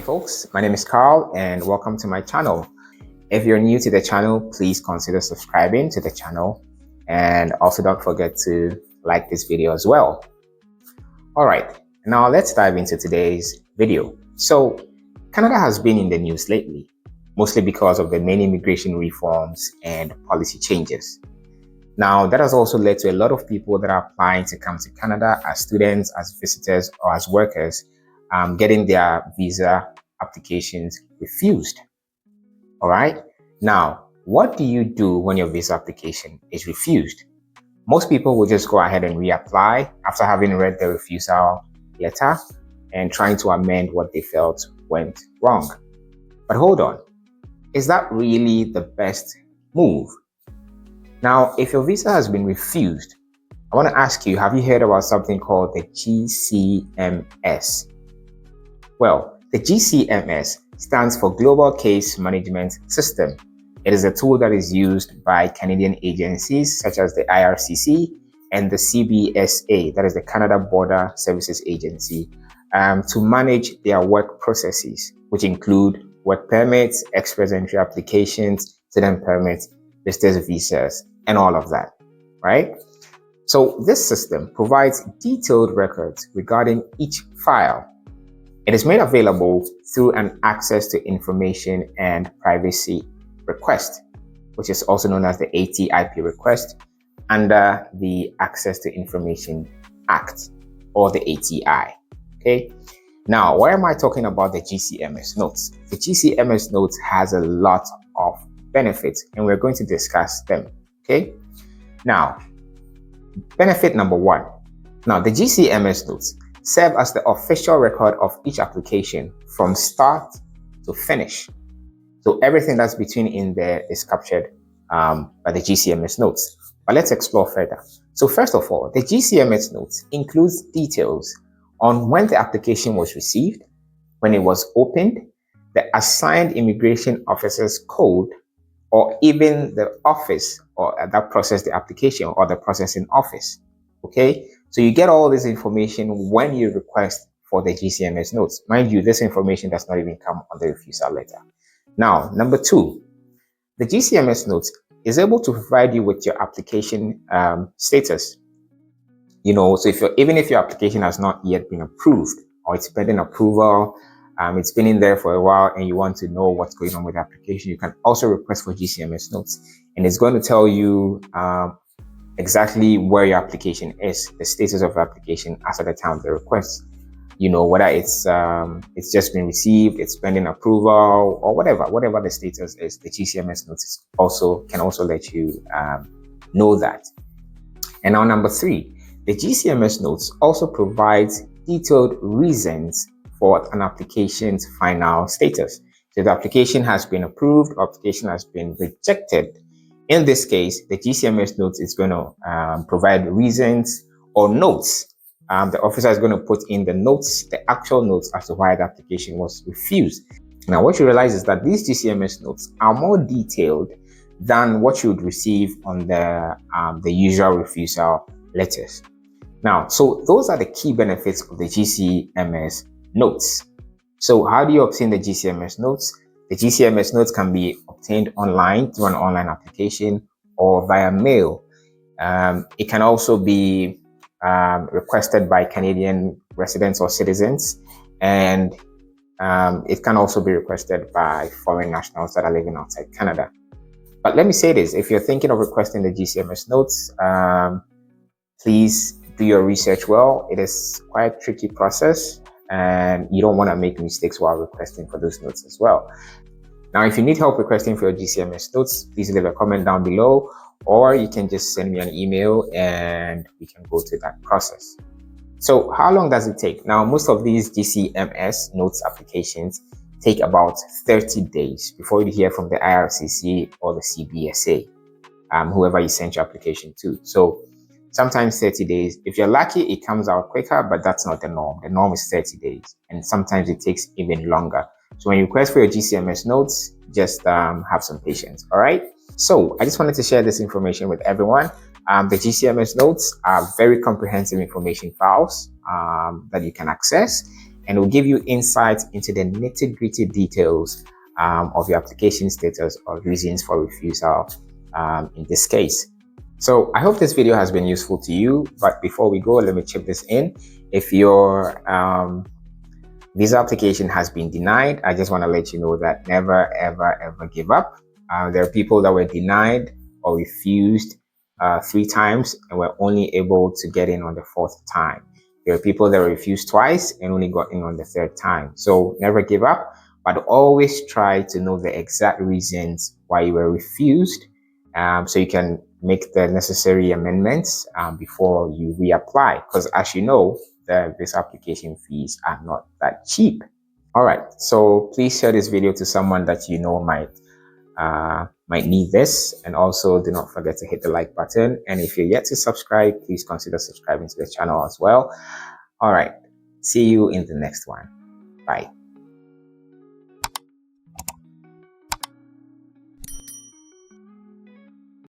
folks, my name is Carl and welcome to my channel. If you're new to the channel, please consider subscribing to the channel and also don't forget to like this video as well. Alright, now let's dive into today's video. So, Canada has been in the news lately, mostly because of the many immigration reforms and policy changes. Now, that has also led to a lot of people that are applying to come to Canada as students, as visitors, or as workers, getting their visa applications refused. All right. Now, what do you do when your visa application is refused? Most people will just go ahead and reapply after having read the refusal letter and trying to amend what they felt went wrong. But hold on, is that really the best move? Now, if your visa has been refused, I want to ask you, have you heard about something called the GCMS? Well, the GCMS stands for Global Case Management System. It is a tool that is used by Canadian agencies such as the IRCC and the CBSA, that is the Canada Border Services Agency, to manage their work processes, which include work permits, express entry applications, student permits, visitors visas, and all of that, right? So this system provides detailed records regarding each file. It is made available through an access to information and privacy request, which is also known as the ATIP request under the Access to Information Act, or the ATI. Okay. Now, why am I talking about the GCMS notes? The GCMS notes has a lot of benefits, and we're going to discuss them. Okay. Now, benefit number one. Now, the GCMS notes serve as the official record of each application from start to finish. So everything that's between in there is captured by the GCMS notes. But let's explore further. So first of all, the GCMS notes includes details on when the application was received, when it was opened, the assigned immigration officer's code, or even the office or that processed the application or the processing office. Okay, so you get all this information when you request for the GCMS notes. Mind you, this information does not even come on the refusal letter. Now, number two, the GCMS notes is able to provide you with your application status. You know, so even if your application has not yet been approved or it's pending approval, it's been in there for a while and you want to know what's going on with the application, you can also request for GCMS notes, and it's going to tell you exactly where your application is, the status of the application as at the time of the request. You know, whether it's just been received, it's pending approval, or whatever the status is. The GCMS notes can also let you know that. And now number three, the GCMS notes also provides detailed reasons for an application's final status. So the application has been approved or application has been rejected. In this case, the GCMS notes is going to provide reasons or notes. The officer is going to put in the notes, the actual notes as to why the application was refused. Now, what you realize is that these GCMS notes are more detailed than what you would receive on the usual refusal letters. Now, so those are the key benefits of the GCMS notes. So how do you obtain the GCMS notes? The GCMS notes can be obtained online through an online application or via mail. It can also be requested by Canadian residents or citizens, and it can also be requested by foreign nationals that are living outside Canada. But let me say this, if you're thinking of requesting the GCMS notes, please do your research well. It is quite a tricky process, and you don't want to make mistakes while requesting for those notes as well. Now, if you need help requesting for your GCMS notes, please leave a comment down below, or you can just send me an email and we can go through that process. So how long does it take? Now, most of these GCMS notes applications take about 30 days before you hear from the IRCC or the CBSA, whoever you sent your application to. So sometimes 30 days. If you're lucky, it comes out quicker, but that's not the norm. The norm is 30 days, and sometimes it takes even longer. So when you request for your GCMS notes, just have some patience, all right? So I just wanted to share this information with everyone. The GCMS notes are very comprehensive information files that you can access, and it will give you insights into the nitty-gritty details of your application status or reasons for refusal in this case. So I hope this video has been useful to you, but before we go, let me chip this in. If your visa application has been denied, I just want to let you know that never, ever, ever give up. There are people that were denied or refused 3 times and were only able to get in on the 4th time. There are people that were refused twice and only got in on the 3rd time. So never give up, but always try to know the exact reasons why you were refused, so you can make the necessary amendments before you reapply. Because as you know, the visa application fees are not that cheap. All right, so please share this video to someone that you know might need this, and also do not forget to hit the like button. And if you're yet to subscribe, please consider subscribing to the channel as well. All right, see you in the next one. Bye.